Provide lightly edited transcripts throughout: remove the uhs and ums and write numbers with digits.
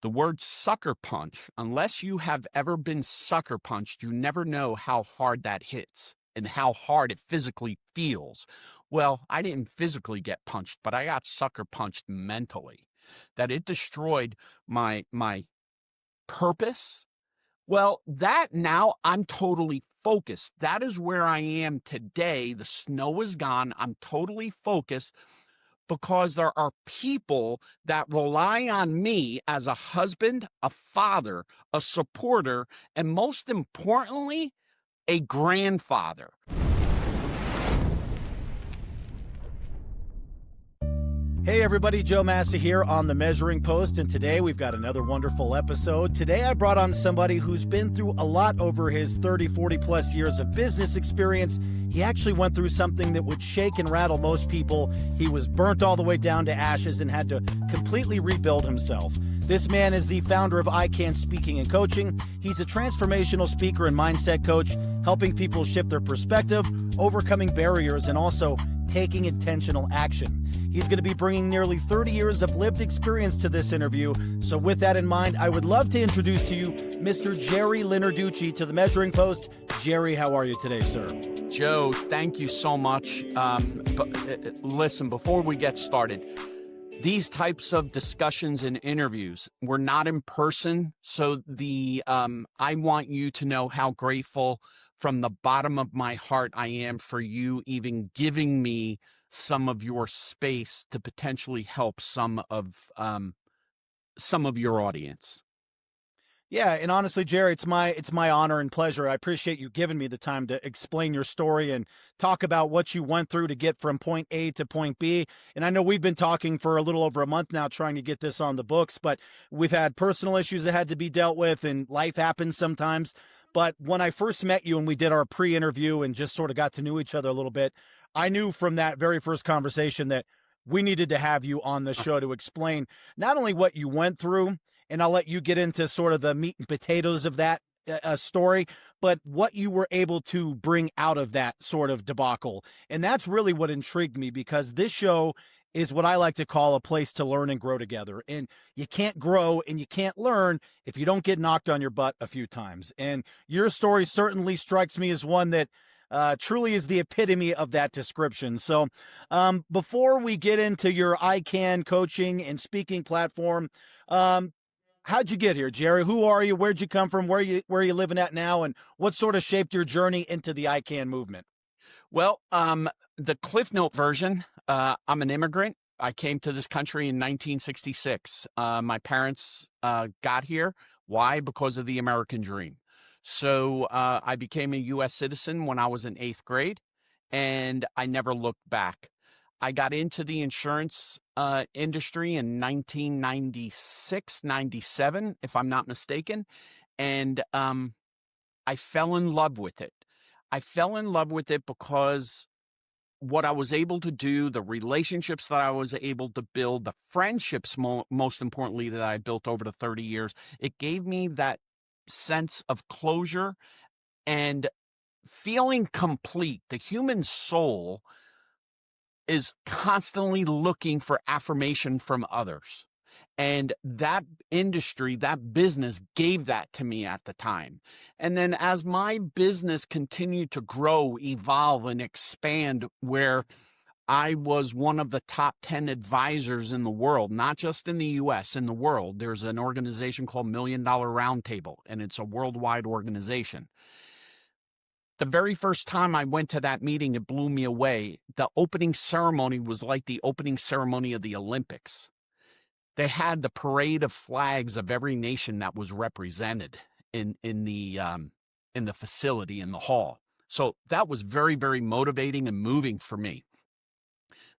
The word sucker punch, unless you have ever been sucker punched, you never know how hard that hits and how hard it physically feels. Well, I didn't physically get punched, but I got sucker punched mentally. That it destroyed my purpose. Well, that now I'm totally focused. That is where I am today. The snow is gone. I'm totally focused because there are people that rely on me as a husband, a father, a supporter, and most importantly, a grandfather. Hey everybody, Joe Massa here on The Measuring Post, and today we've got another wonderful episode. Today I brought on somebody who's been through a lot over his 30, 40 plus years of business experience. He actually went through something that would shake and rattle most people. He was burnt all the way down to ashes and had to completely rebuild himself. This man is the founder of I Can Speaking and Coaching. He's a transformational speaker and mindset coach, helping people shift their perspective, overcoming barriers, and also taking intentional action. He's going to be bringing nearly 30 years of lived experience to this interview. So with that in mind, I would love to introduce to you Mr. Gerry Linarducci to The Measuring Post. Gerry, how are you today, sir? Joe, thank you so much. Listen, before we get started, these types of discussions and interviews, we're not in person. So I want you to know how grateful from the bottom of my heart I am for you even giving me some of your space to potentially help some of your audience. Yeah, and honestly, Gerry, it's my honor and pleasure. I appreciate you giving me the time to explain your story and talk about what you went through to get from point A to point B. And I know we've been talking for a little over a month now trying to get this on the books, but we've had personal issues that had to be dealt with, and life happens sometimes. But when I first met you and we did our pre-interview and just sort of got to know each other a little bit, I knew from that very first conversation that we needed to have you on the show to explain not only what you went through, and I'll let you get into sort of the meat and potatoes of that story, but what you were able to bring out of that sort of debacle. And that's really what intrigued me, because this show is what I like to call a place to learn and grow together. And you can't grow and you can't learn if you don't get knocked on your butt a few times. And your story certainly strikes me as one that truly is the epitome of that description. So before we get into your I Can coaching and speaking platform, how'd you get here, Gerry? Who are you? Where'd you come from? Where are you living at now? And what sort of shaped your journey into the I Can movement? Well, the Cliff Note version, I'm an immigrant. I came to this country in 1966. My parents got here. Why? Because of the American dream. So I became a U.S. citizen when I was in 8th grade, and I never looked back. I got into the insurance industry in 1996, 97, if I'm not mistaken, and I fell in love with it. I fell in love with it because what I was able to do, the relationships that I was able to build, the friendships, most importantly, that I built over the 30 years, it gave me that sense of closure and feeling complete. The human soul is constantly looking for affirmation from others. And that industry, that business gave that to me at the time. And then as my business continued to grow, evolve, and expand, where I was one of the top 10 advisors in the world, not just in the US, in the world. There's an organization called $1 Million Roundtable, and it's a worldwide organization. The very first time I went to that meeting, it blew me away. The opening ceremony was like the opening ceremony of the Olympics. They had the parade of flags of every nation that was represented in the facility, in the hall. So that was very, very motivating and moving for me.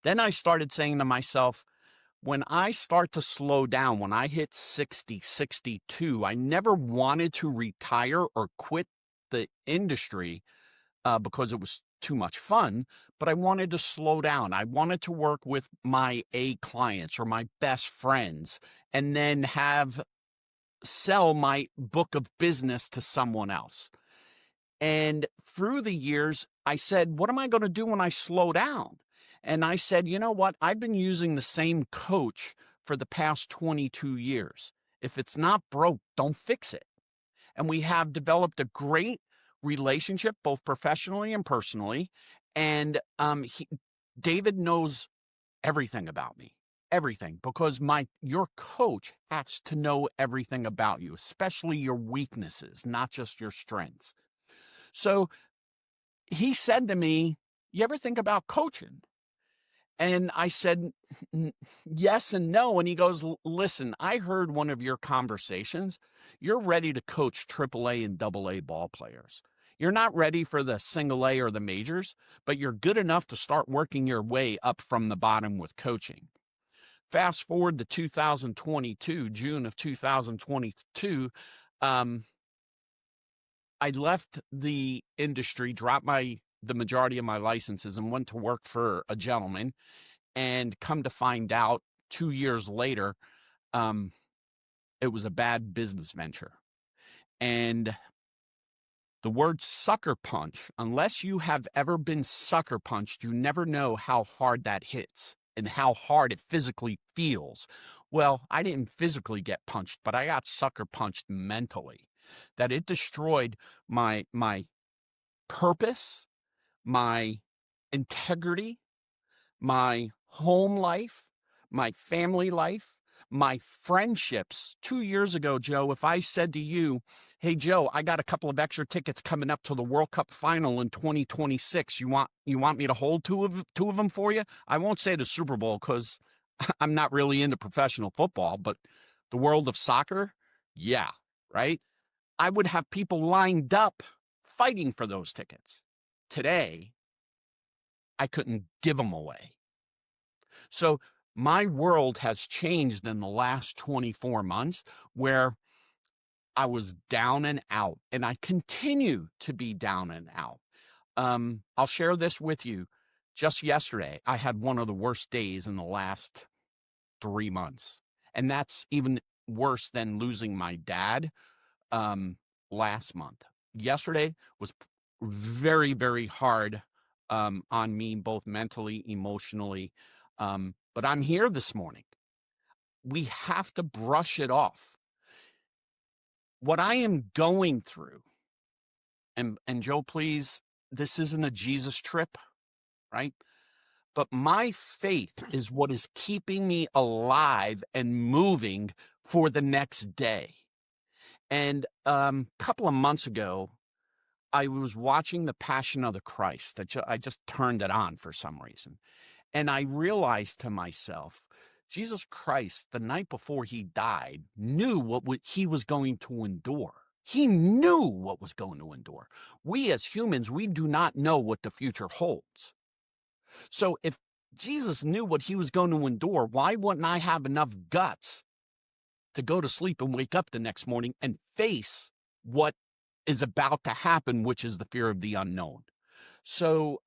Then I started saying to myself, when I start to slow down, when I hit 60, 62, I never wanted to retire or quit the industry because it was too much fun, but I wanted to slow down. I wanted to work with my A clients or my best friends and then sell my book of business to someone else. And through the years, I said, what am I going to do when I slow down? And I said, you know what? I've been using the same coach for the past 22 years. If it's not broke, don't fix it. And we have developed a great relationship, both professionally and personally. And David knows everything about me, everything, because your coach has to know everything about you, especially your weaknesses, not just your strengths. So he said to me, "You ever think about coaching?" And I said, yes and no. And he goes, "Listen, I heard one of your conversations. You're ready to coach AAA and AA ball players. You're not ready for the single A or the majors, but you're good enough to start working your way up from the bottom with coaching." Fast forward to 2022, June of 2022, um, I left the industry, dropped the majority of my licenses, and went to work for a gentleman. And come to find out, 2 years later, um, it was a bad business venture. And the word sucker punch, unless you have ever been sucker punched, you never know how hard that hits and how hard it physically feels. Well, I didn't physically get punched, but I got sucker punched mentally. That it destroyed my purpose, my integrity, my home life, my family life, my friendships. 2 years ago, Joe, if I said to you, "Hey, Joe, I got a couple of extra tickets coming up to the World Cup final in 2026. You want me to hold two of them for you?" I won't say the Super Bowl because I'm not really into professional football, but the world of soccer, yeah, right? I would have people lined up fighting for those tickets. Today, I couldn't give them away. So my world has changed in the last 24 months where I was down and out, and I continue to be down and out. I'll share this with you. Just yesterday, I had one of the worst days in the last 3 months. And that's even worse than losing my dad um, last month. Yesterday was very, very hard on me, both mentally, emotionally. But I'm here this morning. We have to brush it off. What I am going through, and Joe, please, this isn't a Jesus trip, right? But my faith is what is keeping me alive and moving for the next day. And a couple of months ago, I was watching The Passion of the Christ. I just turned it on for some reason. And I realized to myself, Jesus Christ, the night before he died, knew what he was going to endure. He knew what was going to endure. We as humans, we do not know what the future holds. So if Jesus knew what he was going to endure, why wouldn't I have enough guts to go to sleep and wake up the next morning and face what is about to happen, which is the fear of the unknown? So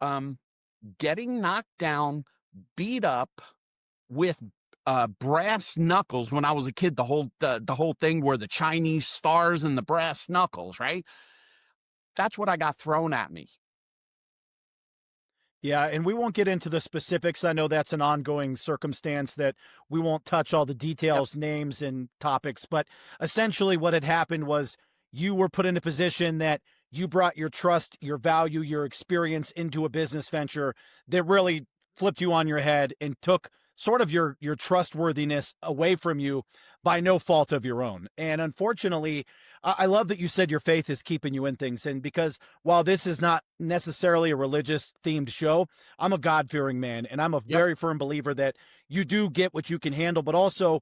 getting knocked down, beat up with brass knuckles when I was a kid, the whole thing where the Chinese stars and the brass knuckles, right? That's what I got thrown at me. Yeah, and we won't get into the specifics. I know that's an ongoing circumstance that we won't touch all the Yep. details, names, and topics. But essentially, what had happened was you were put in a position that you brought your trust, your value, your experience into a business venture that really flipped you on your head and took sort of your trustworthiness away from you by no fault of your own. And unfortunately, I love that you said your faith is keeping you in things. And because while this is not necessarily a religious themed show, I'm a God fearing man. And I'm a Yep. very firm believer that you do get what you can handle, but also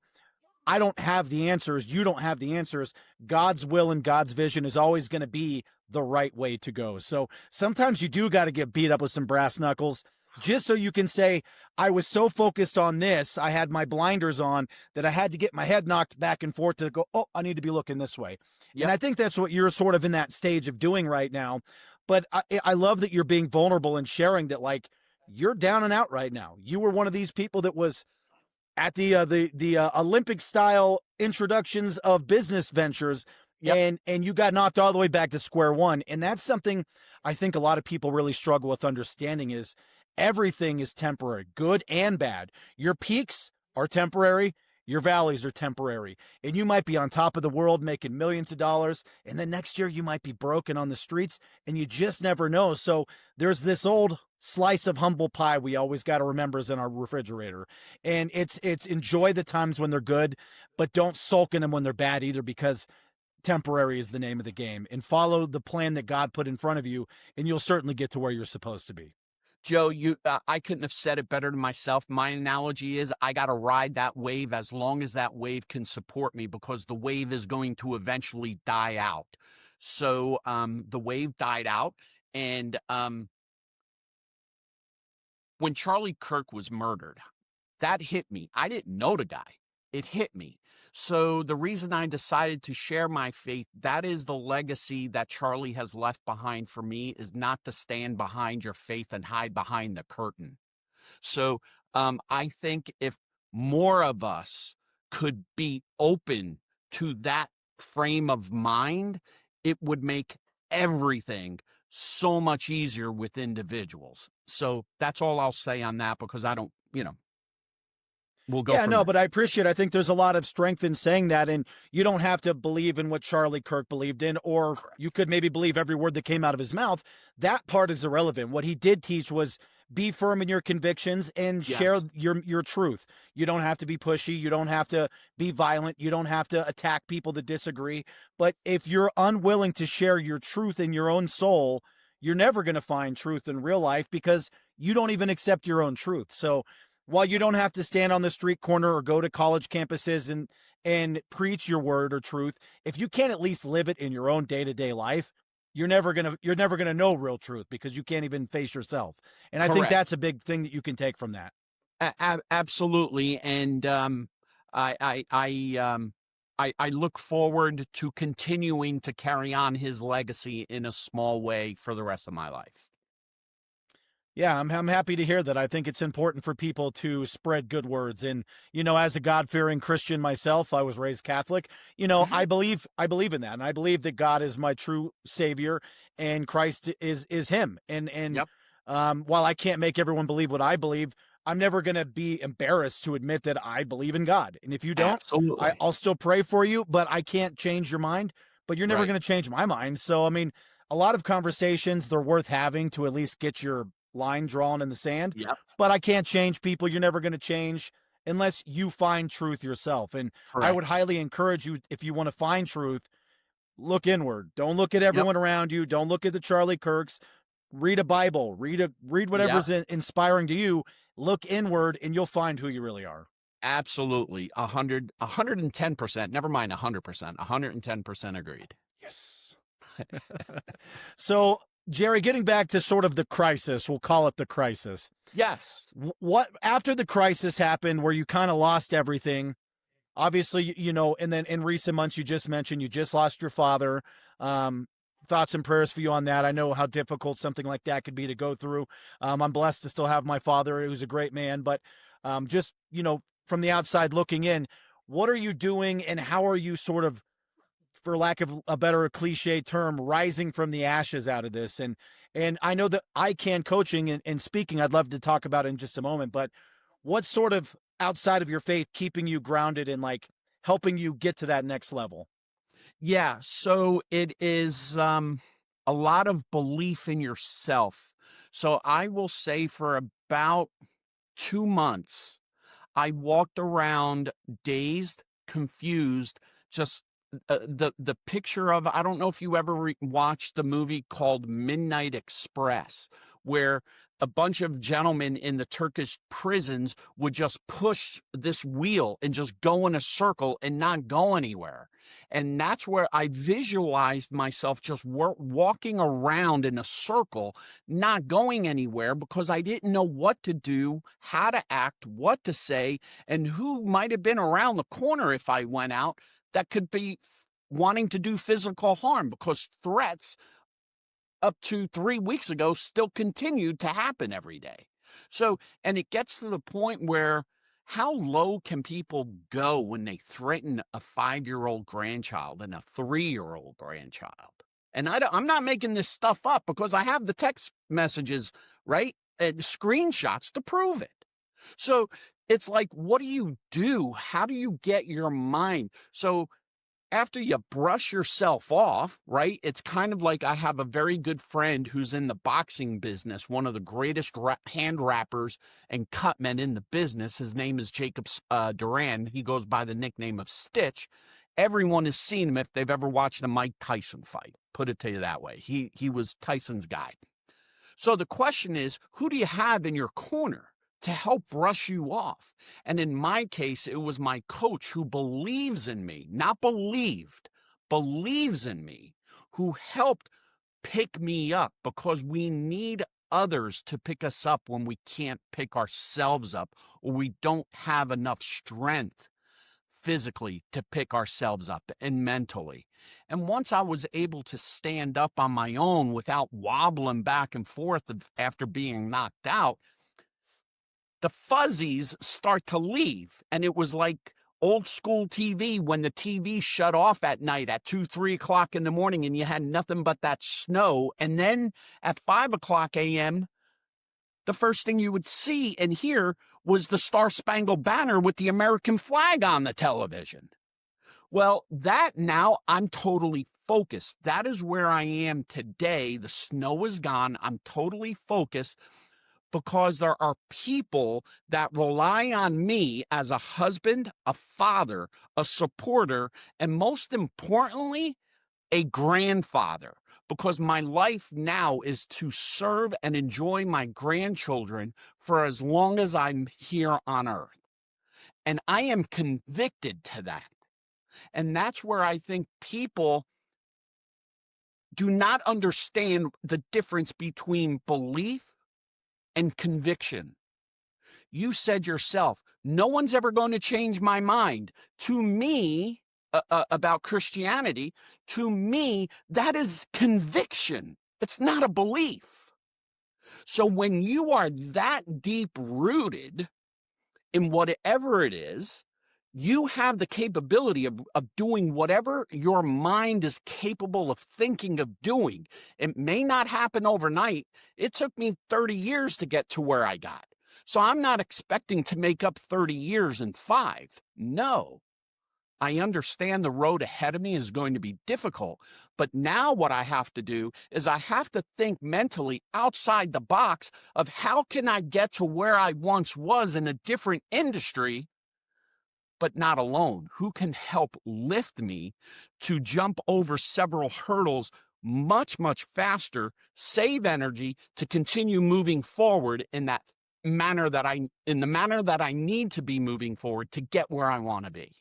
I don't have the answers. You don't have the answers. God's will and God's vision is always going to be the right way to go. So sometimes you do got to get beat up with some brass knuckles just so you can say, I was so focused on this, I had my blinders on that I had to get my head knocked back and forth to go, oh, I need to be looking this way. And Yep. I think that's what you're sort of in that stage of doing right now. But I love that you're being vulnerable and sharing that, like, you're down and out right now. You were one of these people that was at the Olympic style introductions of business ventures, Yep. and you got knocked all the way back to square one. And that's something I think a lot of people really struggle with understanding is everything is temporary, good and bad. Your peaks are temporary, Your valleys are temporary. And you might be on top of the world making millions of dollars. And then next year you might be broken on the streets and you just never know. So there's this old slice of humble pie we always got to remember is in our refrigerator. And it's enjoy the times when they're good, but don't sulk in them when they're bad either, because temporary is the name of the game, and follow the plan that God put in front of you, and you'll certainly get to where you're supposed to be. Joe, I couldn't have said it better than myself. My analogy is I got to ride that wave as long as that wave can support me, because the wave is going to eventually die out. So the wave died out. And when Charlie Kirk was murdered, that hit me. I didn't know the guy. It hit me. So the reason I decided to share my faith, that is the legacy that Charlie has left behind for me, is not to stand behind your faith and hide behind the curtain. So I think if more of us could be open to that frame of mind, it would make everything so much easier with individuals. So that's all I'll say on that, because I don't, we'll go Yeah, from no, there. but I appreciate it. I think there's a lot of strength in saying that. And you don't have to believe in what Charlie Kirk believed in, or you Correct. could maybe believe every word that came out of his mouth. That part is irrelevant. What he did teach was be firm in your convictions and share Yes. your truth. You don't have to be pushy. You don't have to be violent. You don't have to attack people that disagree. But if you're unwilling to share your truth in your own soul, you're never going to find truth in real life, because you don't even accept your own truth. So while you don't have to stand on the street corner or go to college campuses and preach your word or truth, if you can't at least live it in your own day-to-day life, you're never gonna know real truth, because you can't even face yourself. And I think Correct. that's a big thing that you can take from that. Absolutely. And I, I, I, um, I look forward to continuing to carry on his legacy in a small way for the rest of my life. Yeah, I'm happy to hear that. I think it's important for people to spread good words. And as a God-fearing Christian myself, I was raised Catholic. Mhm. I believe in that, and I believe that God is my true Savior, and Christ is Him. And Yep. while I can't make everyone believe what I believe, I'm never going to be embarrassed to admit that I believe in God. And if you don't, Absolutely. I'll still pray for you. But I can't change your mind. But you're never Right. going to change my mind. So I mean, a lot of conversations, they're worth having to at least get your line drawn in the sand. Yep. But I can't change people. You're never going to change unless you find truth yourself. And I would Correct. highly encourage you, if you want to find truth, look inward. Don't look at Yep. everyone around you. Don't look at the Charlie Kirks. Read a Bible. Read Yep. whatever's inspiring to you. Look inward, and you'll find who you really are. Absolutely. 110%. Never mind 100%. 110% agreed. Yes. So, Gerry, getting back to sort of the crisis, we'll call it the crisis. Yes. What after the crisis happened, where you kind of lost everything? Obviously, and then in recent months, you just mentioned you just lost your father. Um, Thoughts and prayers for you on that. I know how difficult something like that could be to go through. I'm blessed to still have my father, who's a great man, but just, from the outside looking in, what are you doing, and how are you sort of, for lack of a better cliche term, rising from the ashes out of this? And I know that I can coaching and speaking, I'd love to talk about it in just a moment, but what's sort of outside of your faith keeping you grounded and like helping you get to that next level? Yeah. So it is a lot of belief in yourself. So I will say for about 2 months, I walked around dazed, confused, just the picture of, I don't know if you ever watched the movie called Midnight Express, where a bunch of gentlemen in the Turkish prisons would just push this wheel and just go in a circle and not go anywhere. And that's where I visualized myself just walking around in a circle, not going anywhere, because I didn't know what to do, how to act, what to say, and who might have been around the corner if I went out that could be wanting to do physical harm, because threats up to 3 weeks ago still continued to happen every day. So, and it gets to the point where how low can people go when they threaten a 5-year-old grandchild and a 3-year-old grandchild? And I'm not making this stuff up, because I have the text messages, right? And screenshots to prove it. So It's like, what do you do? How do you get your mind? So after you brush yourself off, right? It's kind of like I have a very good friend who's in the boxing business, one of the greatest hand wrappers and cutmen in the business. His name is Jacob Duran. He goes by the nickname of Stitch. Everyone has seen him if they've ever watched a Mike Tyson fight. Put it to you that way. He was Tyson's guy. So the question is, who do you have in your corner to help brush you off? And in my case, it was my coach who believes in me, not believed, believes in me, who helped pick me up, because we need others to pick us up when we can't pick ourselves up, or we don't have enough strength physically to pick ourselves up, and mentally. And once I was able to stand up on my own without wobbling back and forth after being knocked out, the fuzzies start to leave. And it was like old school TV when the TV shut off at night at 2, 3 o'clock in the morning and you had nothing but that snow. And then at 5 o'clock a.m., the first thing you would see and hear was the Star Spangled Banner with the American flag on the television. Well, that now I'm totally focused. That is where I am today. The snow is gone. I'm totally focused because there are people that rely on me as a husband, a father, a supporter, and most importantly, a grandfather, because my life now is to serve and enjoy my grandchildren for as long as I'm here on earth. And I am convicted to that. And that's where I think people do not understand the difference between belief and conviction. You said yourself, no one's ever going to change my mind. To me, about Christianity, to me, that is conviction. It's not a belief. So when you are that deep rooted in whatever it is, you have the capability of doing whatever your mind is capable of thinking of doing. It may not happen overnight. It took me 30 years to get to where I got. So I'm not expecting to make up 30 years in 5. No. I understand the road ahead of me is going to be difficult, but now what I have to do is I have to think mentally outside the box of how can I get to where I once was in a different industry, but not alone. Who can help lift me to jump over several hurdles much, much faster, save energy to continue moving forward in the manner that I need to be moving forward to get where I want to be.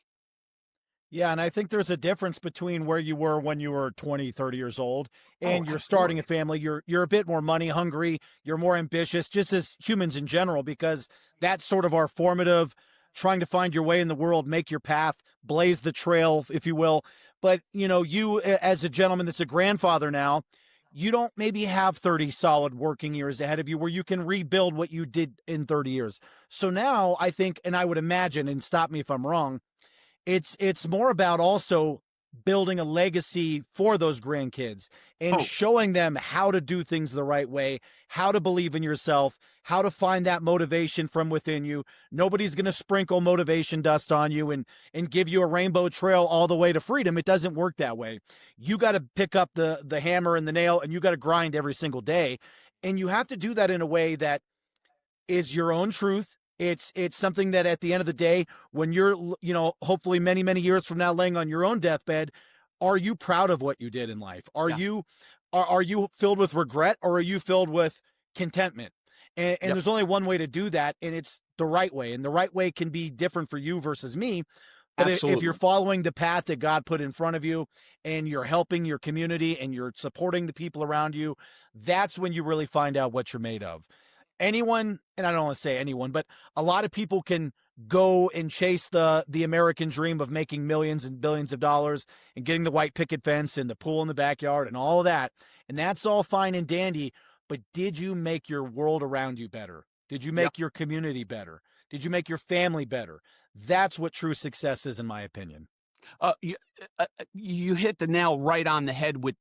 Yeah, and I think there's a difference between where you were when you were 20, 30 years old Oh, and you're starting a absolutely. family. You're a bit more money hungry, you're more ambitious, just as humans in general, because that's sort of our formative, trying to find your way in the world, make your path, blaze the trail, if you will. But, you as a gentleman that's a grandfather now, you don't maybe have 30 solid working years ahead of you where you can rebuild what you did in 30 years. So now I think, and I would imagine, and stop me if I'm wrong, it's more about also building a legacy for those grandkids and Oh, showing them how to do things the right way, how to believe in yourself, how to find that motivation from within you. Nobody's going to sprinkle motivation dust on you and give you a rainbow trail all the way to freedom. It doesn't work that way. You got to pick up the hammer and the nail, and you got to grind every single day. And you have to do that in a way that is your own truth. It's something that at the end of the day, when you're, hopefully many, many years from now laying on your own deathbed, are you proud of what you did in life? Are yeah. you are you filled with regret, or are you filled with contentment? And Yep. there's only one way to do that, and it's the right way. And the right way can be different for you versus me. But if you're Absolutely. following the path that God put in front of you and you're helping your community and you're supporting the people around you, that's when you really find out what you're made of. Anyone, and I don't want to say anyone, but a lot of people can go and chase the American dream of making millions and billions of dollars and getting the white picket fence and the pool in the backyard and all of that. And that's all fine and dandy. But did you make your world around you better? Did you Yep. make your community better? Did you make your family better? That's what true success is, in my opinion. You hit the nail right on the head with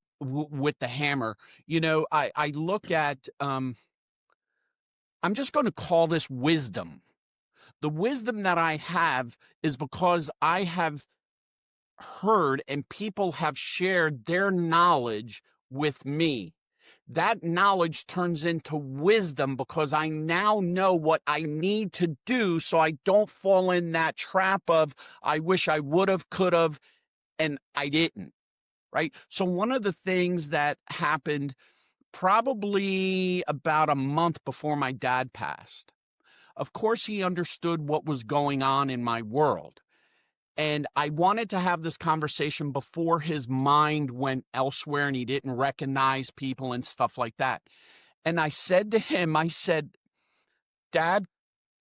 the hammer. I look at I'm just going to call this wisdom, The wisdom that I have is because I have heard and people have shared their knowledge with me. That knowledge turns into wisdom because I now know what I need to do so I don't fall in that trap of I wish I would have, could have, and I didn't. Right. So, one of the things that happened probably about a month before my dad passed, of course, he understood what was going on in my world. And I wanted to have this conversation before his mind went elsewhere and he didn't recognize people and stuff like that. And I said to him, I said, Dad,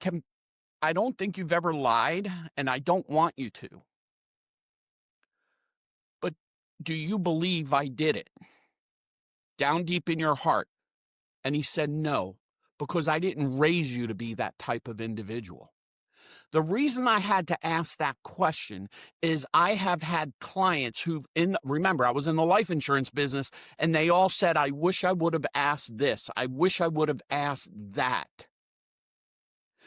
can, I don't think you've ever lied, and I don't want you to. But do you believe I did it down deep in your heart? And he said, no, because I didn't raise you to be that type of individual. The reason I had to ask that question is I have had clients remember, I was in the life insurance business, and they all said, I wish I would have asked this. I wish I would have asked that.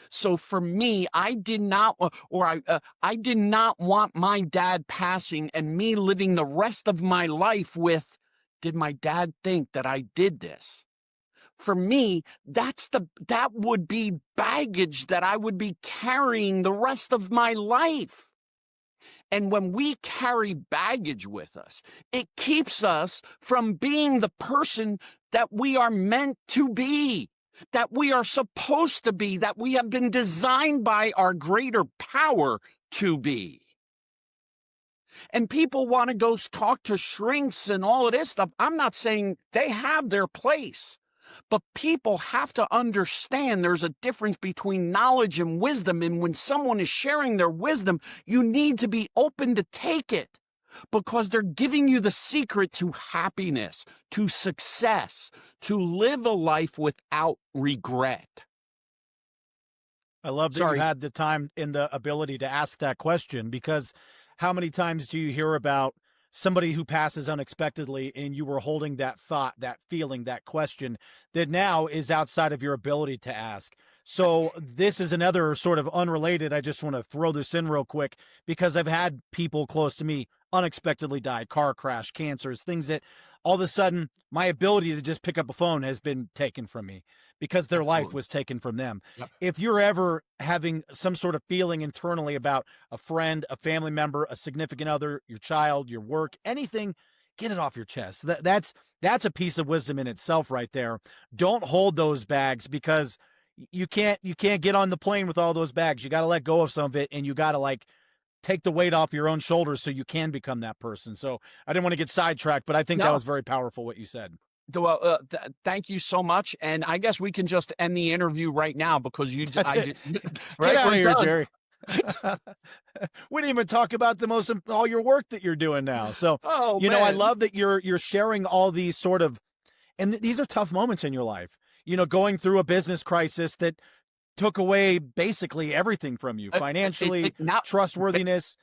So for me, I did not, I did not want my dad passing and me living the rest of my life with, did my dad think that I did this? For me, that would be baggage that I would be carrying the rest of my life. And when we carry baggage with us, it keeps us from being the person that we are meant to be, that we are supposed to be, that we have been designed by our greater power to be. And people want to go talk to shrinks and all of this stuff. I'm not saying they have their place. But people have to understand there's a difference between knowledge and wisdom. And when someone is sharing their wisdom, you need to be open to take it because they're giving you the secret to happiness, to success, to live a life without regret. I love that Sorry. you had the time and the ability to ask that question, because how many times do you hear about somebody who passes unexpectedly and you were holding that thought, that feeling, that question that now is outside of your ability to ask? So this is another sort of unrelated. I just want to throw this in real quick because I've had people close to me unexpectedly die, car crash, cancers, things that all of a sudden my ability to just pick up a phone has been taken from me because their life was taken from them. Yep. If you're ever having some sort of feeling internally about a friend, a family member, a significant other, your child, your work, anything, get it off your chest. That's a piece of wisdom in itself right there. Don't hold those bags because you can't get on the plane with all those bags. You got to let go of some of it, and you got to take the weight off your own shoulders so you can become that person. So I didn't want to get sidetracked, but I think that was very powerful what you said. Well, thank you so much. And I guess we can just end the interview right now because Right? Get out of here, Gerry. We didn't even talk about all your work that you're doing now. So, I love that you're sharing all these sort of, and these are tough moments in your life, going through a business crisis that took away basically everything from you financially, trustworthiness,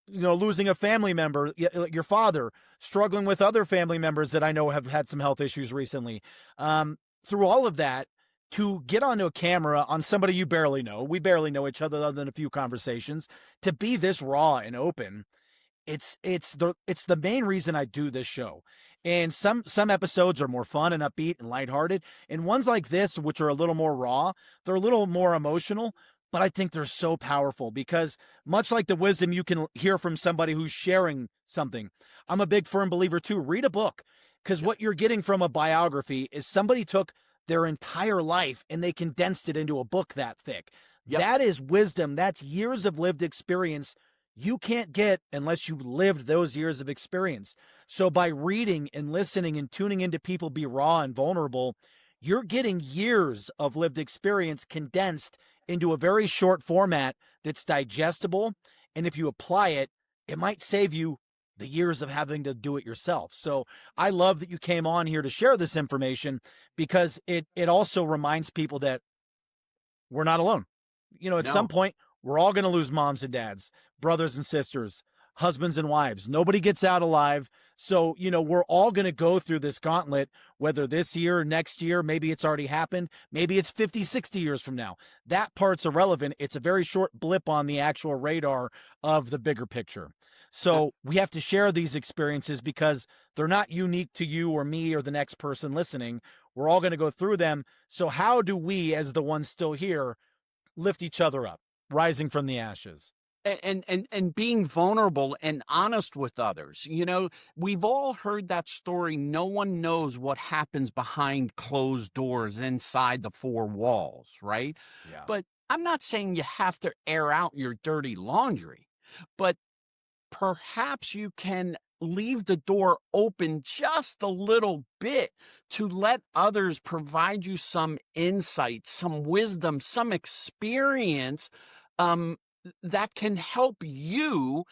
losing a family member, your father, struggling with other family members that I know have had some health issues recently. Through all of that, to get onto a camera on somebody you barely know, we barely know each other than a few conversations, to be this raw and open, it's the main reason I do this show. And some episodes are more fun and upbeat and lighthearted, and ones like this, which are a little more raw, they're a little more emotional, but I think they're so powerful because much like the wisdom you can hear from somebody who's sharing something, I'm a big firm believer too. Read a book, because what you're getting from a biography is somebody took their entire life and they condensed it into a book that thick. Yep. That is wisdom. That's years of lived experience you can't get unless you lived those years of experience. So by reading and listening and tuning into people be raw and vulnerable, you're getting years of lived experience condensed into a very short format that's digestible. And if you apply it, it might save you the years of having to do it yourself. So I love that you came on here to share this information because it also reminds people that we're not alone. At some point, we're all going to lose moms and dads, brothers and sisters, husbands and wives. Nobody gets out alive. So, we're all going to go through this gauntlet, whether this year, next year, maybe it's already happened, maybe it's 50, 60 years from now. That part's irrelevant. It's a very short blip on the actual radar of the bigger picture. Uh, So we have to share these experiences because they're not unique to you or me or the next person listening. We're all going to go through them. So how do we, as the ones still here, lift each other up, rising from the ashes? and being vulnerable and honest with others. We've all heard that story. No one knows what happens behind closed doors inside the four walls, right? Yeah. But I'm not saying you have to air out your dirty laundry, but perhaps you can leave the door open just a little bit to let others provide you some insight, some wisdom, some experience, um, that can help you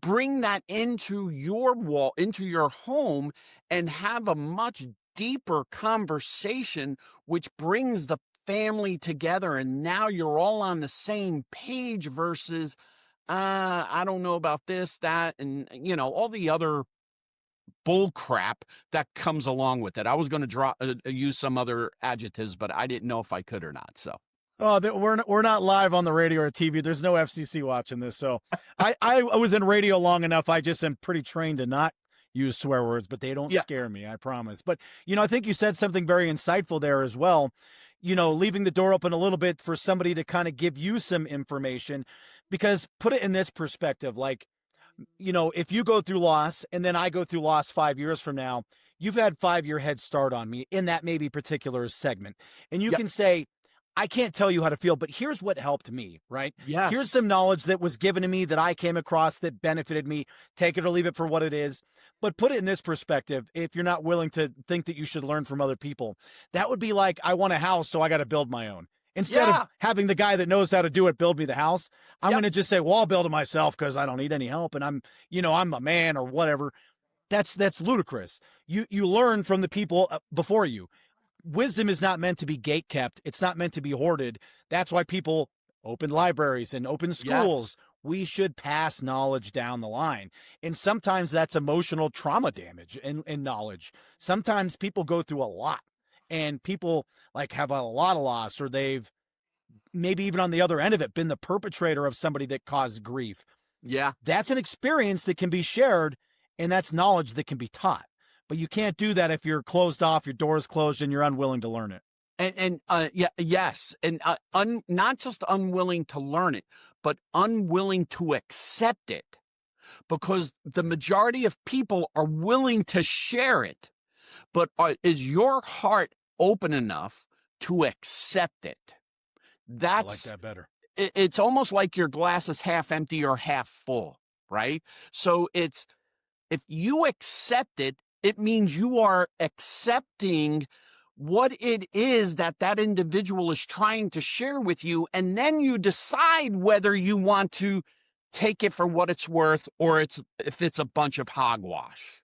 bring that into your wall, into your home, and have a much deeper conversation, which brings the family together. And now you're all on the same page versus, I don't know about this, that, and all the other bull crap that comes along with it. I was going to use some other adjectives, but I didn't know if I could or not. So. Oh, we're not live on the radio or TV. There's no FCC watching this. So I was in radio long enough. I just am pretty trained to not use swear words, but they don't Yeah. scare me, I promise. But, I think you said something very insightful there as well. Leaving the door open a little bit for somebody to kind of give you some information, because put it in this perspective, like, if you go through loss and then I go through loss 5 years from now, you've had 5 year head start on me in that maybe particular segment. And you Yep. can say, I can't tell you how to feel, but here's what helped me, right? Here's Yes. some knowledge that was given to me that I came across that benefited me. Take it or leave it for what it is. But put it in this perspective, if you're not willing to think that you should learn from other people, that would be like, I want a house, so I got to build my own. Instead Yeah. of having the guy that knows how to do it build me the house, I'm Yep. going to just say, well, I'll build it myself because I don't need any help. And I'm a man or whatever. That's ludicrous. You learn from the people before you. Wisdom is not meant to be gate kept. It's not meant to be hoarded. That's why people open libraries and open schools. Yes. We should pass knowledge down the line. And sometimes that's emotional trauma damage and knowledge. Sometimes people go through a lot and people like have a lot of loss, or they've maybe even on the other end of it been the perpetrator of somebody that caused grief. Yeah. That's an experience that can be shared, and that's knowledge that can be taught. But you can't do that if you're closed off, your door is closed, and you're unwilling to learn it. Yes, and not just unwilling to learn it, but unwilling to accept it, because the majority of people are willing to share it, but is your heart open enough to accept it? I like That's that better. it's almost like your glass is half empty or half full, right? So if you accept it, it means you are accepting what it is that individual is trying to share with you. And then you decide whether you want to take it for what it's worth or if it's a bunch of hogwash.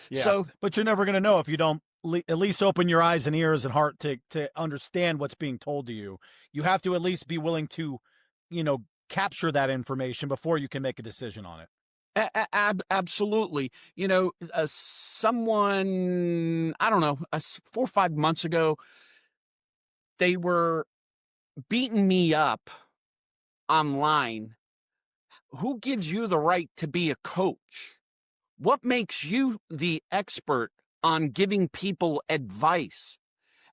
Yeah. So, But you're never going to know if you don't at least open your eyes and ears and heart to understand what's being told to you. You have to at least be willing to, capture that information before you can make a decision on it. absolutely. Someone, I don't know, 4 or 5 months ago, they were beating me up online. Who gives you the right to be a coach? What makes you the expert on giving people advice?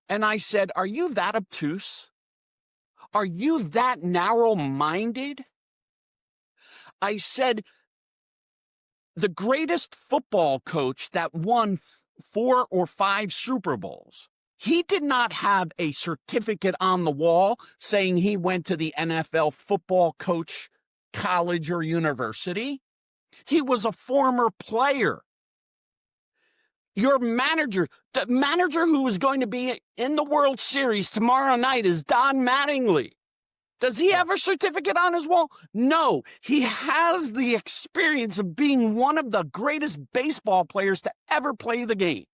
And I said, are you that obtuse? Are you that narrow-minded? I said, the greatest football coach that won 4 or 5 Super Bowls, he did not have a certificate on the wall saying he went to the NFL football coach college or university. He was a former player. Your manager, the manager who is going to be in the World Series tomorrow night is Don Mattingly. Does he have a certificate on his wall? No, he has the experience of being one of the greatest baseball players to ever play the game.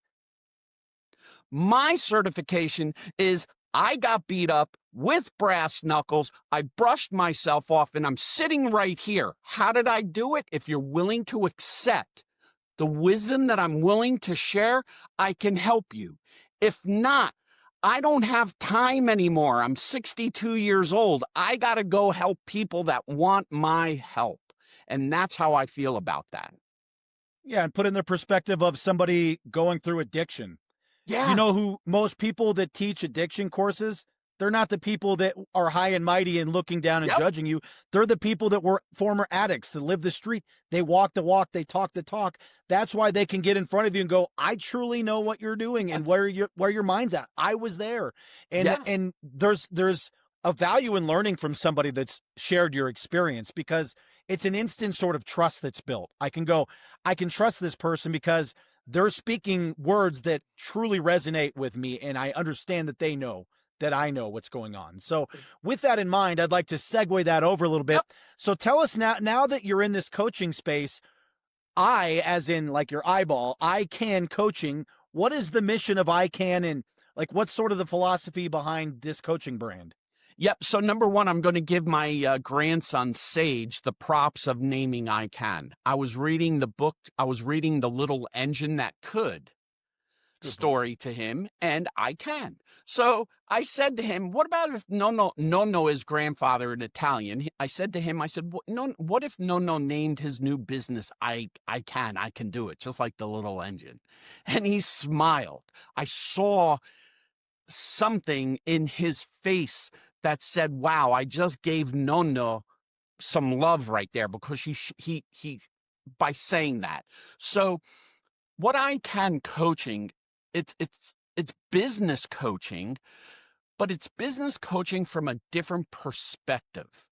My certification is I got beat up with brass knuckles. I brushed myself off and I'm sitting right here. How did I do it? If you're willing to accept the wisdom that I'm willing to share, I can help you. If not, I don't have time anymore. I'm 62 years old. I got to go help people that want my help. And that's how I feel about that. Yeah, and put in the perspective of somebody going through addiction. You Yeah. know who most people that teach addiction courses, they're not the people that are high and mighty and looking down and Yep. judging you. They're the people that were former addicts that live the street. They walk the walk, they talk the talk. That's why they can get in front of you and go, "I truly know what you're doing and Yes. where your mind's at. I was there." And Yeah. there's a value in learning from somebody that's shared your experience, because it's an instant sort of trust that's built. I can trust this person because they're speaking words that truly resonate with me, and I understand that they know that I know what's going on. So with that in mind, I'd like to segue that over a little bit. Yep. So tell us now that you're in this coaching space, as in like your eyeball, I Can Coaching, what is the mission of I Can, and like what's sort of the philosophy behind this coaching brand? Yep. So number one, I'm going to give my grandson Sage the props of naming I Can. I was reading the book. I was reading The Little Engine That Could Good book. story to him, and I can. So I said to him, what about if Nonno is grandfather in Italian? I said to him, I said, what if Nonno named his new business I can do it, just like the little engine? And he smiled. I saw something in his face that said, wow, I just gave Nonno some love right there, because he by saying that. So what I can coaching, it's business coaching, but it's business coaching from a different perspective.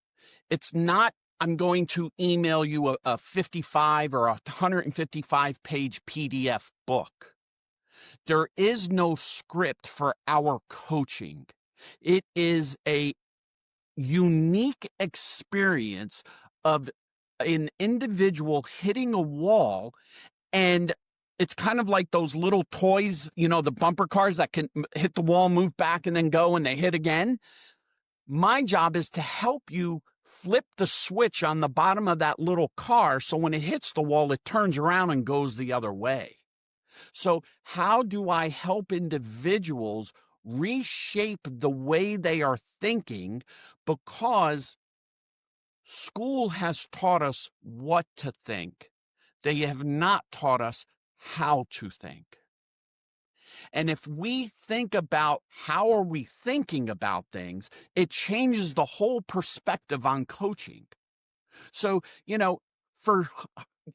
It's not, I'm going to email you a 55 or a 155 page PDF book. There is no script for our coaching. It is a unique experience of an individual hitting a wall, and it's kind of like those little toys, the bumper cars that can hit the wall, move back, and then go, and they hit again. My job is to help you flip the switch on the bottom of that little car, so when it hits the wall, it turns around and goes the other way. So how do I help individuals reshape the way they are thinking? Because school has taught us what to think. They have not taught us how to think. And if we think about how are we thinking about things, it changes the whole perspective on coaching. So, for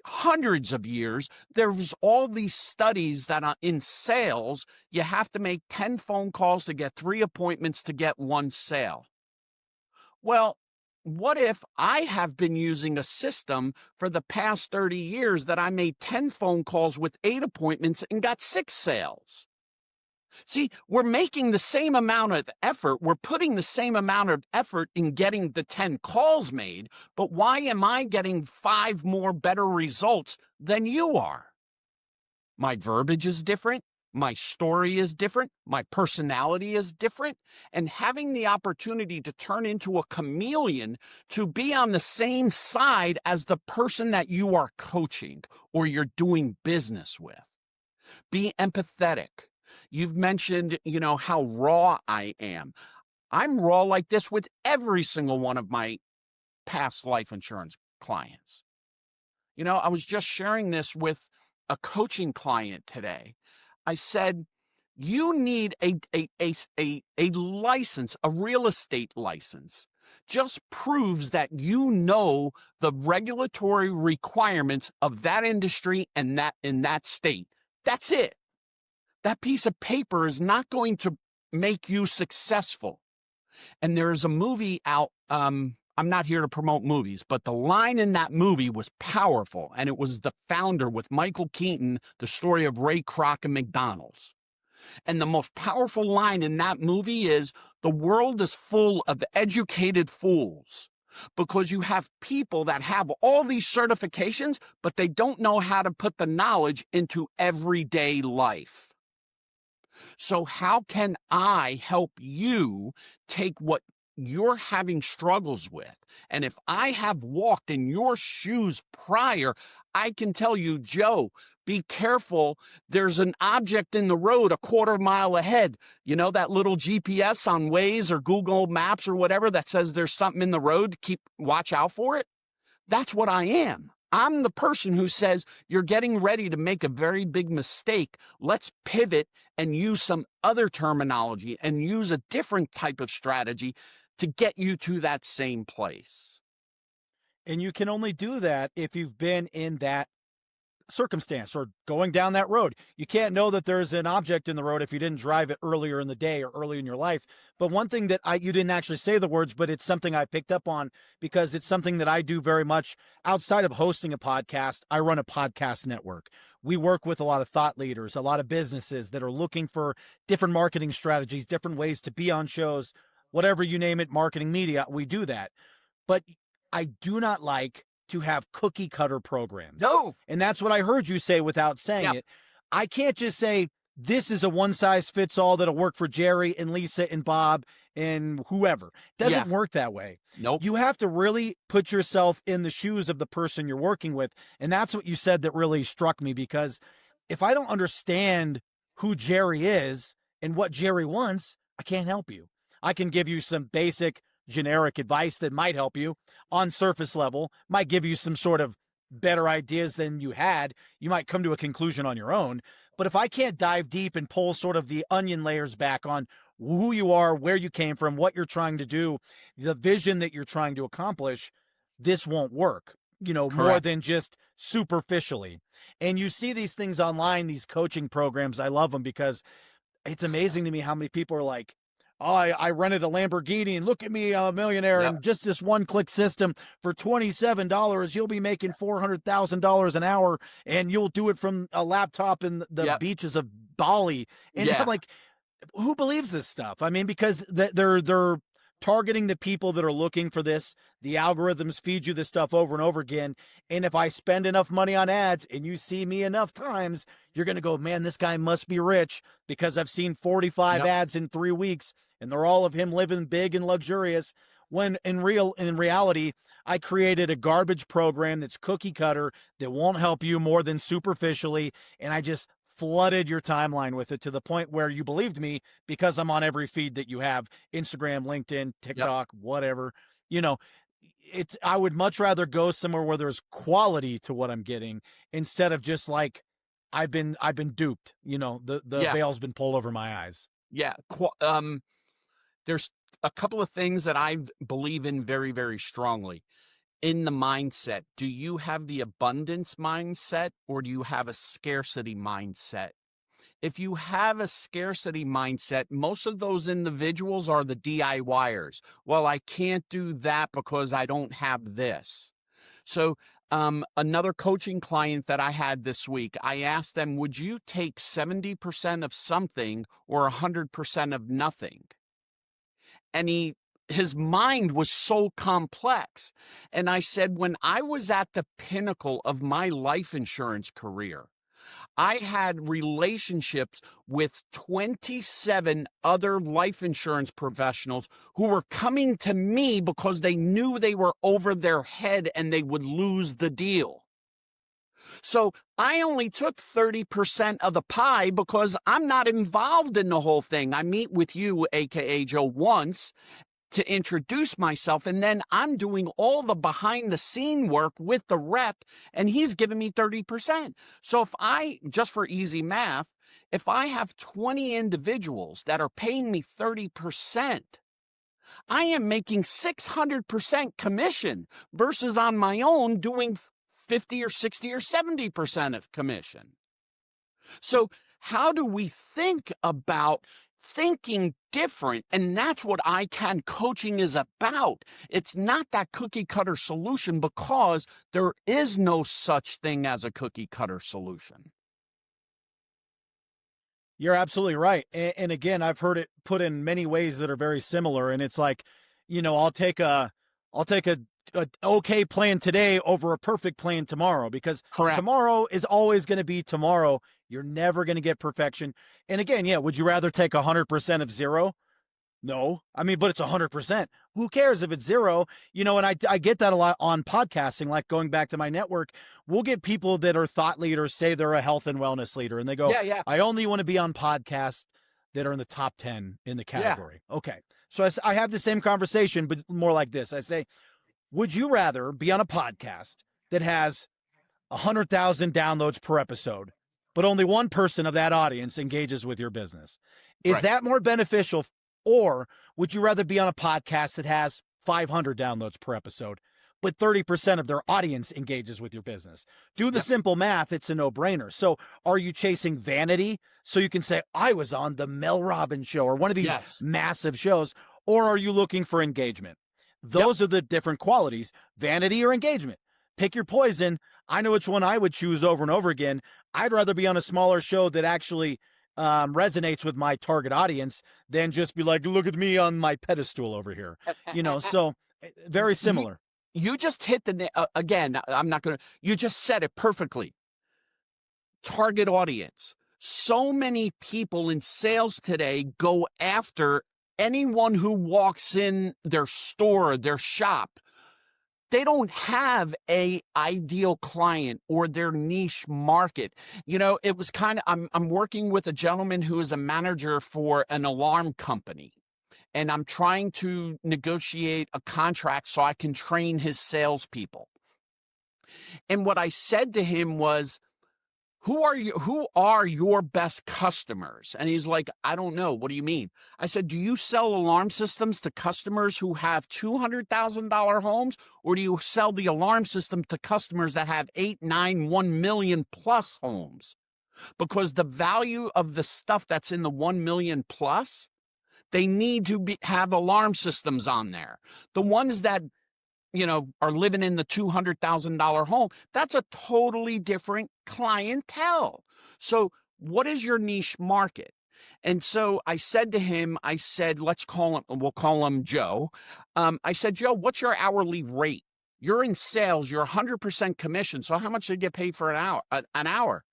hundreds of years, there was all these studies that in sales, you have to make 10 phone calls to get 3 appointments to get 1 sale. Well, what if I have been using a system for the past 30 years that I made 10 phone calls with 8 appointments and got 6 sales? See, we're making the same amount of effort. We're putting the same amount of effort in getting the 10 calls made, but why am I getting 5 more better results than you are? My verbiage is different. My story is different. My personality is different. And having the opportunity to turn into a chameleon, to be on the same side as the person that you are coaching or you're doing business with. Be empathetic. You've mentioned, how raw I am. I'm raw like this with every single one of my past life insurance clients. I was just sharing this with a coaching client today. I said, you need a license, a real estate license. Just proves that you know the regulatory requirements of that industry and that in that state. That's it. That piece of paper is not going to make you successful. And there is a movie out. I'm not here to promote movies, but the line in that movie was powerful. And it was The Founder with Michael Keaton, the story of Ray Kroc and McDonald's. And the most powerful line in that movie is, the world is full of educated fools, because you have people that have all these certifications, but they don't know how to put the knowledge into everyday life. So how can I help you take what you're having struggles with? And if I have walked in your shoes prior, I can tell you, Joe, be careful. There's an object in the road a quarter mile ahead. You know, that little GPS on Waze or Google Maps or whatever that says there's something in the road. Watch out for it. That's what I am. I'm the person who says you're getting ready to make a very big mistake. Let's pivot and use some other terminology and use a different type of strategy to get you to that same place. And you can only do that if you've been in that circumstance or going down that road. You can't know that there's an object in the road if you didn't drive it earlier in the day or early in your life. But one thing that you didn't actually say the words, but it's something I picked up on because it's something that I do very much outside of hosting a podcast. I run a podcast network. We work with a lot of thought leaders, a lot of businesses that are looking for different marketing strategies, different ways to be on shows, whatever you name it, marketing media. We do that. But I do not like to have cookie cutter programs. No. And that's what I heard you say without saying it. I can't just say, this is a one size fits all that'll work for Gerry and Lisa and Bob and whoever. It doesn't work that way. Nope. You have to really put yourself in the shoes of the person you're working with. And that's what you said that really struck me, because if I don't understand who Gerry is and what Gerry wants, I can't help you. I can give you some basic generic advice that might help you on surface level, might give you some sort of better ideas than you had. You might come to a conclusion on your own. But if I can't dive deep and pull sort of the onion layers back on who you are, where you came from, what you're trying to do, the vision that you're trying to accomplish, this won't work, you know, Correct. more than just superficially. And you see these things online, these coaching programs. I love them because it's amazing to me how many people are like, oh, I rented a Lamborghini and look at me, I'm a millionaire. And just this one click system for $27, you'll be making $400,000 an hour and you'll do it from a laptop in the beaches of Bali. And I'm like, who believes this stuff? I mean, because they're targeting the people that are looking for this. The algorithms feed you this stuff over and over again. And if I spend enough money on ads and you see me enough times, you're going to go, man, this guy must be rich because I've seen 45 ads in 3 weeks and they're all of him living big and luxurious. When in reality, I created a garbage program that's cookie cutter that won't help you more than superficially. And I just flooded your timeline with it to the point where you believed me because I'm on every feed that you have, Instagram, LinkedIn, TikTok, whatever. You know, I would much rather go somewhere where there's quality to what I'm getting instead of just like, I've been duped, you know, the veil's been pulled over my eyes. There's a couple of things that I believe in very, very strongly. In the mindset, do you have the abundance mindset or do you have a scarcity mindset? If you have a scarcity mindset, most of those individuals are the DIYers. Well, I can't do that because I don't have this. So another coaching client that I had this week, I asked them, would you take 70% of something or 100% of nothing? And his mind was so complex. And I said, when I was at the pinnacle of my life insurance career, I had relationships with 27 other life insurance professionals who were coming to me because they knew they were over their head and they would lose the deal. So I only took 30% of the pie because I'm not involved in the whole thing. I meet with you, AKA Joe, once to introduce myself, and then I'm doing all the behind the scene work with the rep, and he's giving me 30%. So if I, just for easy math, if I have 20 individuals that are paying me 30%, I am making 600% commission versus on my own doing 50 or 60 or 70% of commission. So how do we think about thinking different? And that's what ICANN coaching is about. It's not that cookie cutter solution because there is no such thing as a cookie cutter solution. You're absolutely right. And again, I've heard it put in many ways that are very similar. And it's like, you know, I'll take a okay plan today over a perfect plan tomorrow, because tomorrow is always going to be tomorrow. You're never going to get perfection. And again, would you rather take 100% of zero? No. I mean, but it's 100%. who cares if it's zero? And I get that a lot on podcasting, like going back to my network. We'll get people that are thought leaders, say they're a health and wellness leader, and they go, Yeah. I only want to be on podcasts that are in the top 10 in the Yeah. category. Okay. So I have the same conversation, but more like this. I say, would you rather be on a podcast that has 100,000 downloads per episode, but only one person of that audience engages with your business? Is Right. that more beneficial? Or would you rather be on a podcast that has 500 downloads per episode, but 30% of their audience engages with your business? Do the simple math. It's a no-brainer. So are you chasing vanity so you can say, I was on the Mel Robbins show or one of these massive shows? Or are you looking for engagement? Those are the different qualities, vanity or engagement. Pick your poison. I know which one I would choose over and over again. I'd rather be on a smaller show that actually resonates with my target audience than just be like, look at me on my pedestal over here. So very similar. You just hit the, again, I'm not going to, you just said it perfectly. Target audience. So many people in sales today go after anyone who walks in their store, their shop. They don't have a ideal client or their niche market. It was kind of, I'm working with a gentleman who is a manager for an alarm company, and I'm trying to negotiate a contract so I can train his salespeople. And what I said to him was, who are your best customers? And he's like, I don't know. What do you mean? I said, do you sell alarm systems to customers who have $200,000 homes, or do you sell the alarm system to customers that have 8, 9, 1 million plus homes? Because the value of the stuff that's in the 1 million plus, they need to have alarm systems on there. The ones that are living in the $200,000 home, that's a totally different clientele. So what is your niche market? And so I said to him, we'll call him Joe. I said, Joe, what's your hourly rate? You're in sales, you're 100% commission. So how much do you get paid for an hour?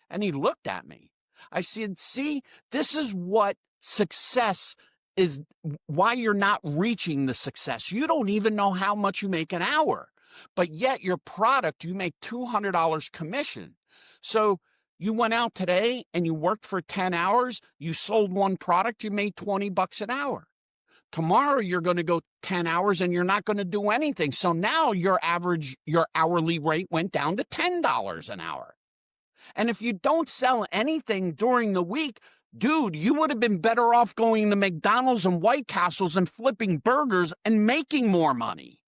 And he looked at me. I said, see, this is what success is, why you're not reaching the success. You don't even know how much you make an hour, but yet your product, you make $200 commission. So you went out today and you worked for 10 hours, you sold one product, you made $20 an hour. Tomorrow you're going to go 10 hours and you're not going to do anything. So now your hourly rate went down to $10 an hour. And if you don't sell anything during the week, dude, you would have been better off going to McDonald's and White Castles and flipping burgers and making more money.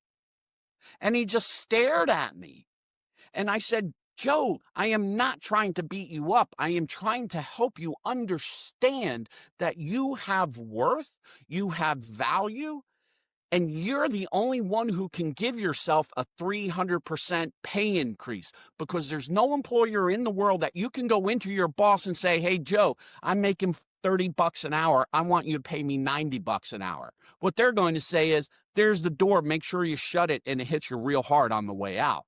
And he just stared at me. And I said, Joe, I am not trying to beat you up. I am trying to help you understand that you have worth, you have value, and you're the only one who can give yourself a 300% pay increase, because there's no employer in the world that you can go into your boss and say, hey, Joe, I'm making $30 an hour. I want you to pay me $90 an hour. What they're going to say is, there's the door. Make sure you shut it, and it hits you real hard on the way out.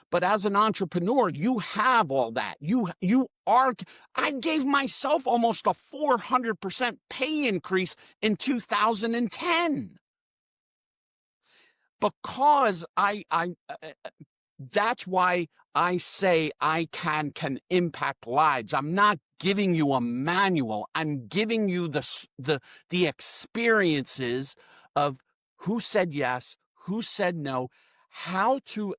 But as an entrepreneur, you have all that. I gave myself almost a 400% pay increase in 2010. Because that's why I say I can impact lives. I'm not giving you a manual. I'm giving you the experiences of who said yes, who said no, how to.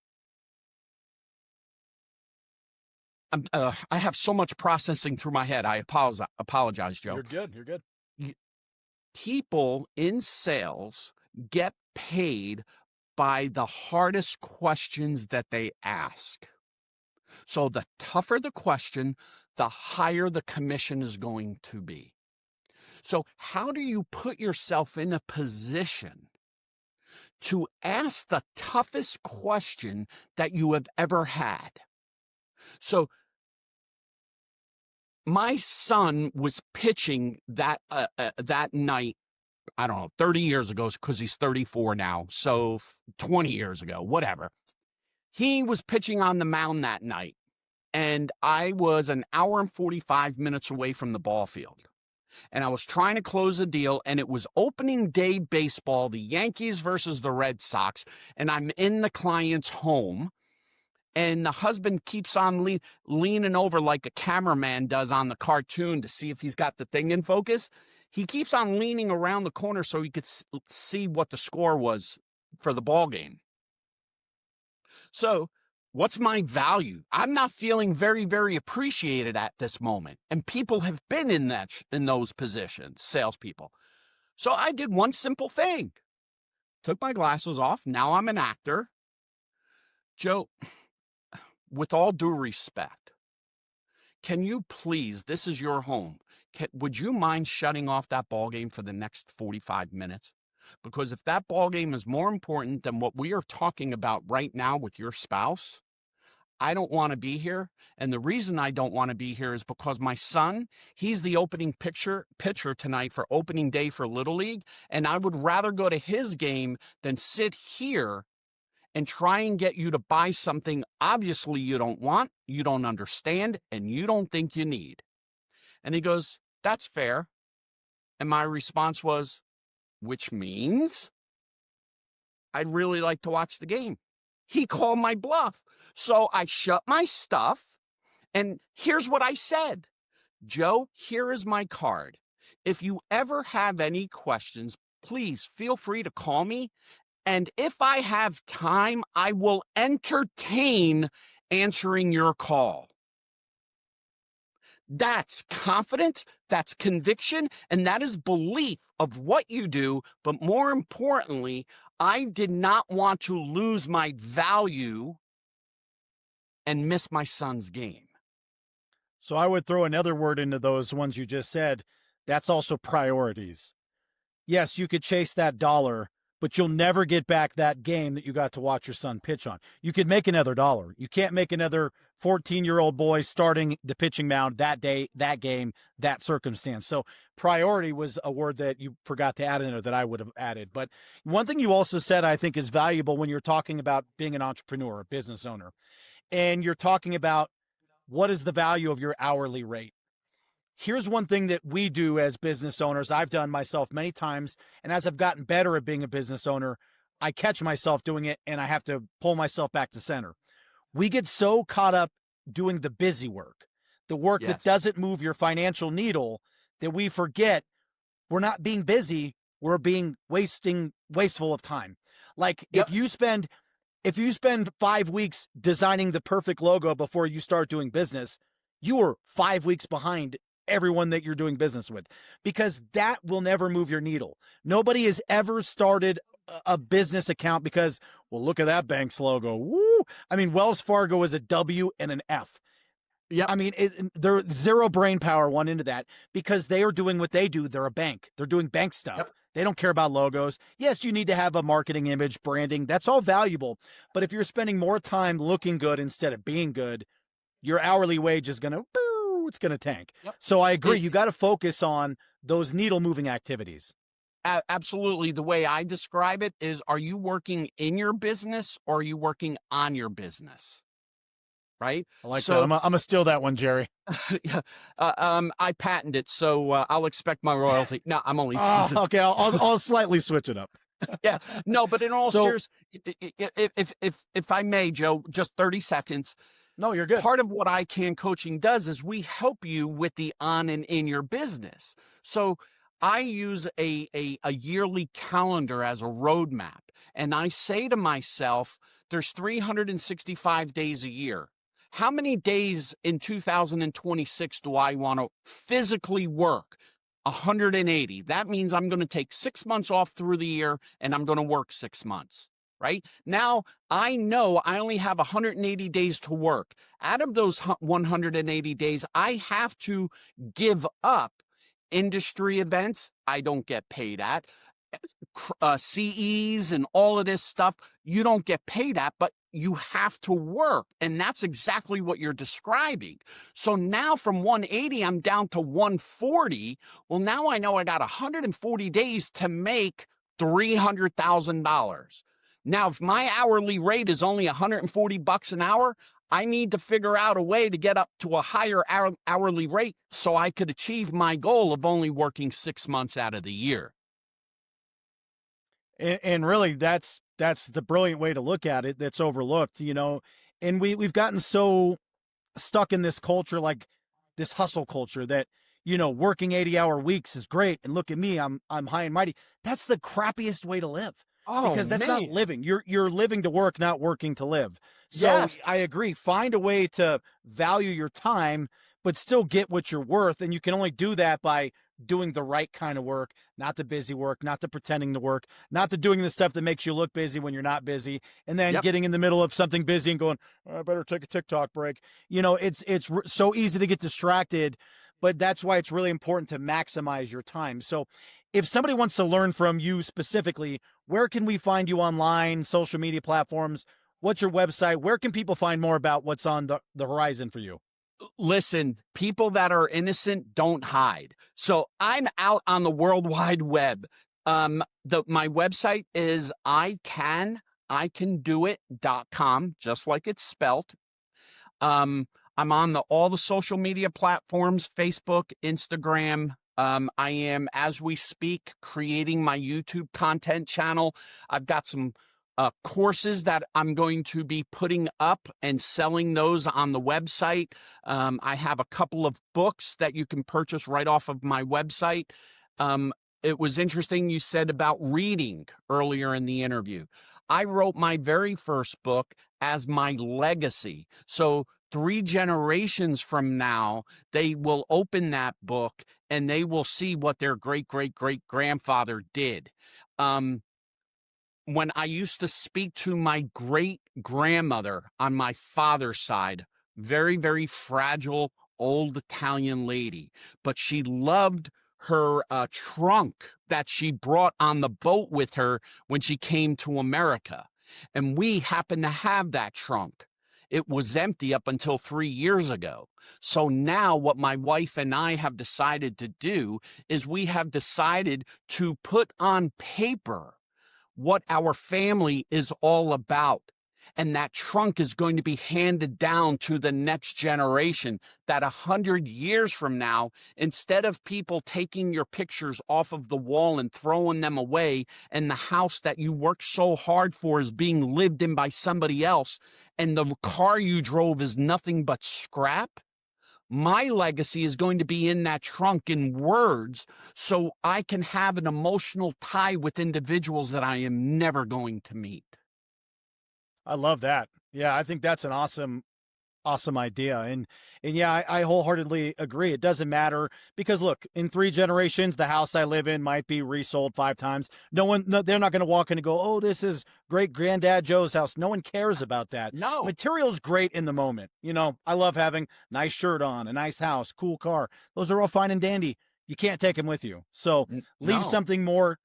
I have so much processing through my head. I apologize, Joe. You're good. You're good. People in sales get paid by the hardest questions that they ask. So the tougher the question, the higher the commission is going to be. So how do you put yourself in a position to ask the toughest question that you have ever had? So my son was pitching that night, I don't know, 30 years ago, because he's 34 now. So 20 years ago, whatever. He was pitching on the mound that night, and I was an hour and 45 minutes away from the ball field. and I was trying to close a deal, and it was opening day baseball, the Yankees versus the Red Sox, and I'm in the client's home, and the husband keeps on leaning over like a cameraman does on the cartoon to see if he's got the thing in focus. He keeps on leaning around the corner so he could see what the score was for the ball game. So what's my value? I'm not feeling very, very appreciated at this moment. And people have been in those positions, salespeople. So I did one simple thing. Took my glasses off. Now I'm an actor. Joe, with all due respect, can you please, this is your home, would you mind shutting off that ball game for the next 45 minutes? Because if that ball game is more important than what we are talking about right now with your spouse, I don't want to be here. And the reason I don't want to be here is because my son, he's the opening pitcher tonight for opening day for Little League. And I would rather go to his game than sit here and try and get you to buy something obviously you don't want, you don't understand, and you don't think you need. And he goes, that's fair. And my response was, which means I'd really like to watch the game. He called my bluff. So I shut my stuff, and here's what I said. Joe, here is my card. If you ever have any questions, please feel free to call me. And if I have time, I will entertain answering your call. That's confidence, that's conviction, and that is belief of what you do. But more importantly, I did not want to lose my value and miss my son's game. So I would throw another word into those ones you just said. That's also priorities. Yes, you could chase that dollar, but you'll never get back that game that you got to watch your son pitch on. You could make another dollar. You can't make another 14-year-old boy starting the pitching mound that day, that game, that circumstance. So priority was a word that you forgot to add in there that I would have added. But one thing you also said I think is valuable when you're talking about being an entrepreneur, a business owner, and you're talking about what is the value of your hourly rate. Here's one thing that we do as business owners. I've done myself many times. And as I've gotten better at being a business owner, I catch myself doing it and I have to pull myself back to center. We get so caught up doing the busy work, the work that doesn't move your financial needle, that we forget we're not being busy. We're being wasteful of time. Like if you spend 5 weeks designing the perfect logo before you start doing business, you are 5 weeks behind everyone that you're doing business with, because that will never move your needle. Nobody has ever started a business account because, well, look at that bank's logo. Woo! I mean, Wells Fargo is a W and an F. Yeah, I mean, they're zero brain power went into that because they are doing what they do. They're a bank. They're doing bank stuff. Yep. They don't care about logos. Yes, you need to have a marketing image, branding. That's all valuable. But if you're spending more time looking good instead of being good, your hourly wage is going to, it's going to tank. Yep. So I agree. You got to focus on those needle moving activities. Absolutely. The way I describe it is, are you working in your business or are you working on your business? Right? I like that. I'm going to steal that one, Gerry. I patented it, so I'll expect my royalty. No, I'm only teasing. Okay, I'll slightly switch it up. Yeah. No, but in all seriousness, if I may, Joe, just 30 seconds. No, you're good. Part of what I Can Coaching does is we help you with the on and in your business. So I use a yearly calendar as a roadmap. And I say to myself, there's 365 days a year. How many days in 2026 do I want to physically work? 180. That means I'm going to take 6 months off through the year and I'm going to work 6 months. Right? Now, I know I only have 180 days to work. Out of those 180 days, I have to give up industry events I don't get paid at, CEs and all of this stuff you don't get paid at, but you have to work. And that's exactly what you're describing. So now from 180, I'm down to 140. Well, now I know I got 140 days to make $300,000. Now, if my hourly rate is only $140 an hour, I need to figure out a way to get up to a higher hourly rate so I could achieve my goal of only working 6 months out of the year. And really, that's the brilliant way to look at it. That's overlooked, and we've gotten so stuck in this culture, like this hustle culture, that working 80-hour weeks is great, and look at me, I'm high and mighty. That's the crappiest way to live, Oh, because that's not man. living. You're living to work, not working to live. So I Yes. agree, find a way to value your time but still get what you're worth, and you can only do that by doing the right kind of work, not the busy work, not the pretending to work, not the doing the stuff that makes you look busy when you're not busy, and then Yep. getting in the middle of something busy and going, "Oh, I better take a TikTok break." It's so easy to get distracted, but that's why it's really important to maximize your time. So if somebody wants to learn from you specifically, where can we find you online, social media platforms? What's your website? Where can people find more about what's on the horizon for you? Listen, people that are innocent don't hide. So I'm out on the World Wide Web. My website is icandoit.com, just like it's spelt. I'm on all the social media platforms, Facebook, Instagram. I am, as we speak, creating my YouTube content channel. I've got some courses that I'm going to be putting up and selling those on the website. I have a couple of books that you can purchase right off of my website. Um, it was interesting you said about reading earlier in the interview. I wrote my very first book as my legacy. So 3 generations from now, they will open that book and they will see what their great great great grandfather did. Um, when I used to speak to my great grandmother on my father's side, very, very fragile old Italian lady, but she loved her trunk that she brought on the boat with her when she came to America. And we happened to have that trunk. It was empty up until 3 years ago. So now, what my wife and I have decided to do is we have decided to put on paper what our family is all about. And that trunk is going to be handed down to the next generation, that 100 years from now, instead of people taking your pictures off of the wall and throwing them away, and the house that you worked so hard for is being lived in by somebody else, and the car you drove is nothing but scrap, my legacy is going to be in that trunk in words, so I can have an emotional tie with individuals that I am never going to meet. I love that. Yeah, I think that's an awesome idea. And yeah, I wholeheartedly agree. It doesn't matter, because look, in 3 generations, the house I live in might be resold 5 times. No, they're not going to walk in and go, "Oh, this is great granddad Joe's house." No one cares about that. No, Material's great in the moment. I love having nice shirt on, a nice house, cool car. Those are all fine and dandy. You can't take them with you. So leave no. something more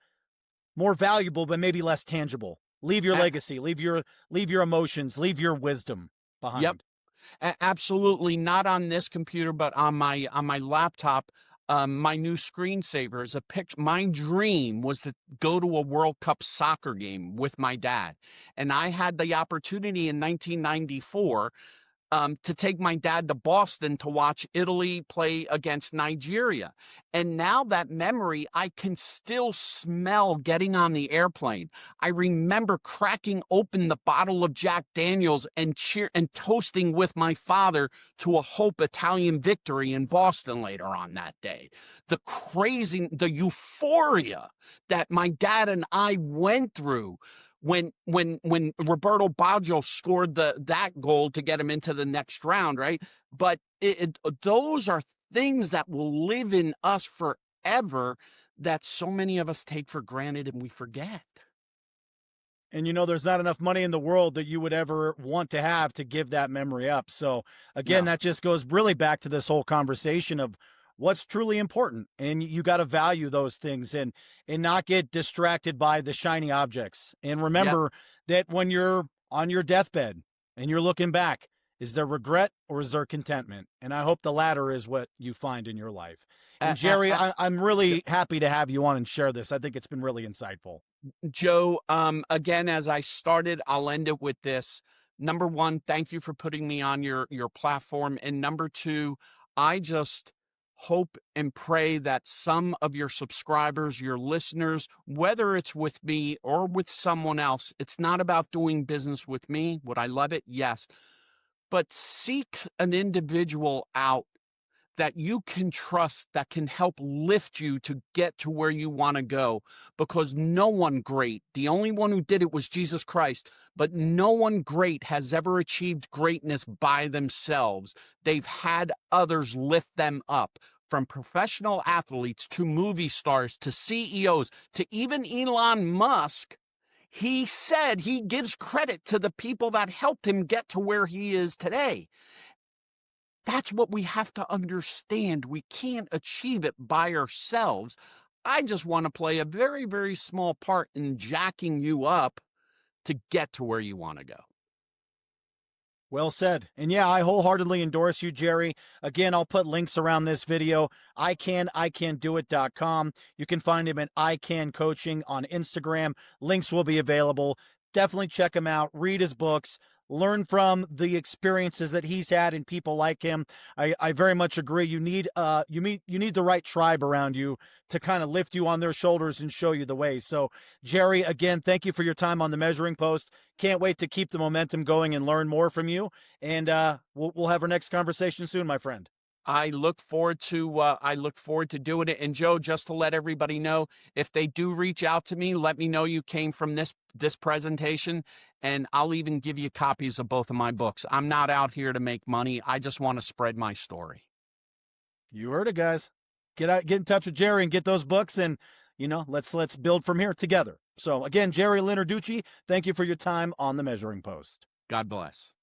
valuable, but maybe less tangible. Leave your A- legacy, leave your emotions, leave your wisdom yep. behind. Absolutely not on this computer, but on my laptop. My new screensaver is a picture. My dream was to go to a World Cup soccer game with my dad, and I had the opportunity in 1994 to take my dad to Boston to watch Italy play against Nigeria. And now that memory, I can still smell getting on the airplane. I remember cracking open the bottle of Jack Daniels and toasting with my father to a Hope Italian victory in Boston later on that day. The euphoria that my dad and I went through when Roberto Baggio scored that goal to get him into the next round, right? But those are things that will live in us forever, that so many of us take for granted and we forget. And there's not enough money in the world that you would ever want to have to give that memory up. So again, No. that just goes really back to this whole conversation of what's truly important. And you got to value those things, and not get distracted by the shiny objects. And Yep. remember that when you're on your deathbed and you're looking back, is there regret or is there contentment? And I hope the latter is what you find in your life. A- And a- Gerry, a- I'm really happy to have you on and share this. I think it's been really insightful. Joe, again, as I started, I'll end it with this. number one, thank you for putting me on your platform. And number two, I just hope and pray that some of your subscribers, your listeners, whether it's with me or with someone else, it's not about doing business with me. Would I love it? Yes. But seek an individual out that you can trust, that can help lift you to get to where you want to go, because no one great, the only one who did it was Jesus Christ, but no one great has ever achieved greatness by themselves. They've had others lift them up, from professional athletes to movie stars to CEOs to even Elon Musk. He said he gives credit to the people that helped him get to where he is today. That's what we have to understand. We can't achieve it by ourselves. I just want to play a very, very small part in jacking you up to get to where you want to go. Well said. And yeah, I wholeheartedly endorse you, Gerry. Again, I'll put links around this video. icandoit.com. You can find him at iCanCoaching on Instagram. Links will be available. Definitely check him out. Read his books. Learn from the experiences that he's had and people like him. I very much agree. You need the right tribe around you to kind of lift you on their shoulders and show you the way. So, Gerry, again, thank you for your time on the Measuring Post. Can't wait to keep the momentum going and learn more from you. And we'll have our next conversation soon, my friend. I look forward to doing it. And Joe, just to let everybody know, if they do reach out to me, let me know you came from this presentation, and I'll even give you copies of both of my books. I'm not out here to make money. I just want to spread my story. You heard it, guys. Get in touch with Gerry and get those books, and let's build from here together. So again, Gerry Linarducci, thank you for your time on the Measuring Post. God bless.